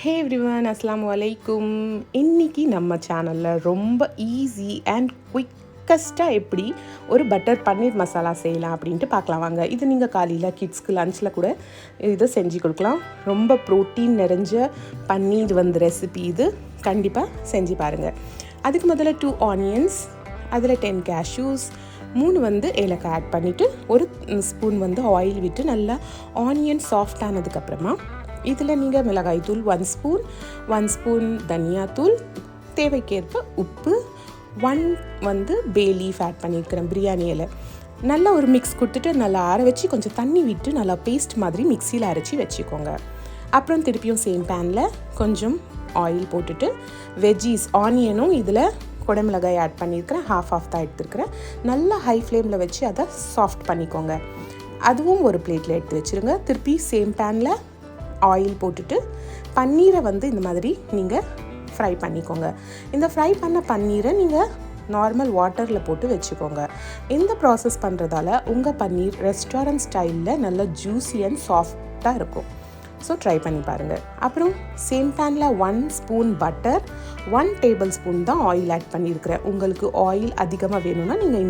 ஹே everyone, அஸ்ஸலாமு அலைக்கும். இன்றைக்கி நம்ம சேனலில் ரொம்ப ஈஸி அண்ட் குயிக்கஸ்ட்டாக எப்படி ஒரு பட்டர் பன்னீர் மசாலா செய்யலாம் அப்படின்ட்டு பார்க்கலாம் வாங்க. இது நீங்கள் காலையில் கிட்ஸ்க்கு லஞ்சில் கூட இதை செஞ்சு கொடுக்கலாம். ரொம்ப ப்ரோட்டீன் நிறைஞ்ச பன்னீர் ரெசிபி இது. கண்டிப்பாக செஞ்சு பாருங்கள். அதுக்கு முதல்ல 2 ஆனியன்ஸ், அதில் 10 கேஷ்யூஸ், 3 ஏலக்காய் ஆட் பண்ணிவிட்டு ஒரு ஸ்பூன் ஆயில் விட்டு நல்லா ஆனியன் சாஃப்ட் ஆனதுக்கப்புறமா இதில் நீங்கள் மிளகாய்த்தூள் 1 ஸ்பூன் தனியாத்தூள், தேவைக்கேற்ப உப்பு, 1 பே லீஃப் ஆட் பண்ணியிருக்கிறேன், பிரியாணி இலை. நல்லா ஒரு மிக்ஸ் கொடுத்துட்டு நல்லா ஆற வச்சு கொஞ்சம் தண்ணி விட்டு நல்லா பேஸ்ட் மாதிரி மிக்சியில் அரைச்சி வச்சுக்கோங்க. அப்புறம் திருப்பியும் சேம் பேனில் கொஞ்சம் ஆயில் போட்டுட்டு வெஜ்ஜீஸ் ஆனியனும் இதில் குடமிளகாய் ஆட் பண்ணியிருக்கிறேன், ஹாஃப் தான் எடுத்துருக்கிறேன். நல்லா ஹை ஃப்ளேமில் வச்சு அதை சாஃப்ட் பண்ணிக்கோங்க. அதுவும் ஒரு பிளேட்டில் எடுத்து வச்சுருங்க. திருப்பி சேம் பேனில் ஆயில் போட்டுட்டு பன்னீரை இந்த மாதிரி நீங்கள் ஃப்ரை பண்ணிக்கோங்க. இந்த ஃப்ரை பண்ண பன்னீரை நீங்கள் நார்மல் வாட்டரில் போட்டு வச்சுக்கோங்க. இந்த ப்ராசஸ் பண்ணுறதால உங்கள் பன்னீர் ரெஸ்டாரண்ட் ஸ்டைலில் நல்ல ஜூஸி அண்ட் சாஃப்டாக இருக்கும். ஸோ ட்ரை பண்ணி பாருங்கள். அப்புறம் சேம் பேனில் 1 ஸ்பூன் பட்டர், 1 டேபிள் ஸ்பூன் தான் ஆயில் ஆட் பண்ணியிருக்கிறேன். உங்களுக்கு ஆயில் அதிகமாக வேணும்னா நீங்கள்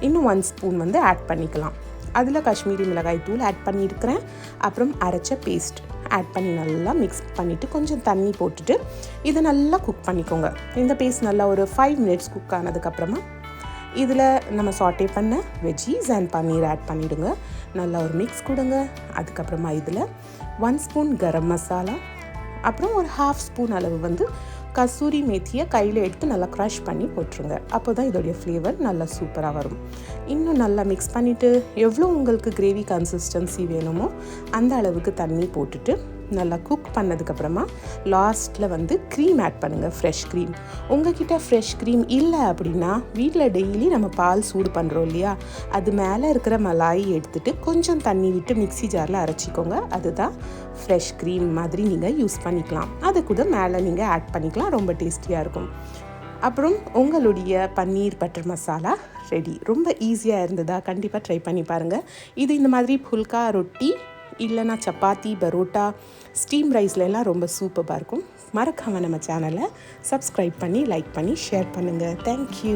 இன்னும் 1 ஸ்பூன் ஆட் பண்ணிக்கலாம். அதில் காஷ்மீரி மிளகாய் தூள் ஆட் பண்ணியிருக்கிறேன். அப்புறம் அரைச்ச பேஸ்ட் ஆட் பண்ணி நல்லா மிக்ஸ் பண்ணிவிட்டு கொஞ்சம் தண்ணி போட்டுட்டு இதை நல்லா குக் பண்ணிக்கோங்க. இந்த பேஸ்ட் நல்லா ஒரு 5 மினிட்ஸ் குக் ஆனதுக்கப்புறமா இதில் நம்ம சாட்டே பண்ண வெஜ்ஜீஸ் அண்ட் பன்னீர் ஆட் பண்ணிவிடுங்க. நல்லா ஒரு மிக்ஸ் கொடுங்க. அதுக்கப்புறமா இதில் 1 ஸ்பூன் கரம் மசாலா, அப்புறம் ஒரு 1/2 ஸ்பூன் அளவு கசூரி மேத்தியை கையில் எடுத்து நல்லா க்ரஷ் பண்ணி போட்டுருங்க. அப்போ தான் இதோடைய ஃப்ளேவர் நல்லா சூப்பராக வரும். இன்னும் நல்லா மிக்ஸ் பண்ணிவிட்டு எவ்வளோ உங்களுக்கு கிரேவி கன்சிஸ்டன்சி வேணுமோ அந்த அளவுக்கு தண்ணி போட்டுட்டு நல்லா குக் பண்ணதுக்கப்புறமா லாஸ்ட்டில் க்ரீம் ஆட் பண்ணுங்கள், ஃப்ரெஷ் க்ரீம். உங்கள்கிட்ட ஃப்ரெஷ் க்ரீம் இல்லை அப்படின்னா வீட்டில் டெய்லி நம்ம பால் சூடு பண்ணுறோம் இல்லையா, அது மேலே இருக்கிற மலாய் எடுத்துகிட்டு கொஞ்சம் தண்ணி விட்டு மிக்ஸி ஜாரில் அரைச்சிக்கோங்க. அதுதான் ஃப்ரெஷ் க்ரீம் மாதிரி நீங்கள் யூஸ் பண்ணிக்கலாம். அது கூட மேலே நீங்கள் ஆட் பண்ணிக்கலாம், ரொம்ப டேஸ்டியாக இருக்கும். அப்புறம் உங்களுடைய பன்னீர் பட்டர் மசாலா ரெடி. ரொம்ப ஈஸியாக இருந்ததா? கண்டிப்பாக ட்ரை பண்ணி பாருங்கள். இது இந்த மாதிரி புல்கா ரொட்டி இல்லைனா சப்பாத்தி, பரோட்டா, ஸ்டீம் ரைஸ்லாம் ரொம்ப சூப்பராக இருக்கும். மறக்காமல் நம்ம சேனலை சப்ஸ்கிரைப் பண்ணி லைக் பண்ணி ஷேர் பண்ணுங்கள். தேங்க்யூ.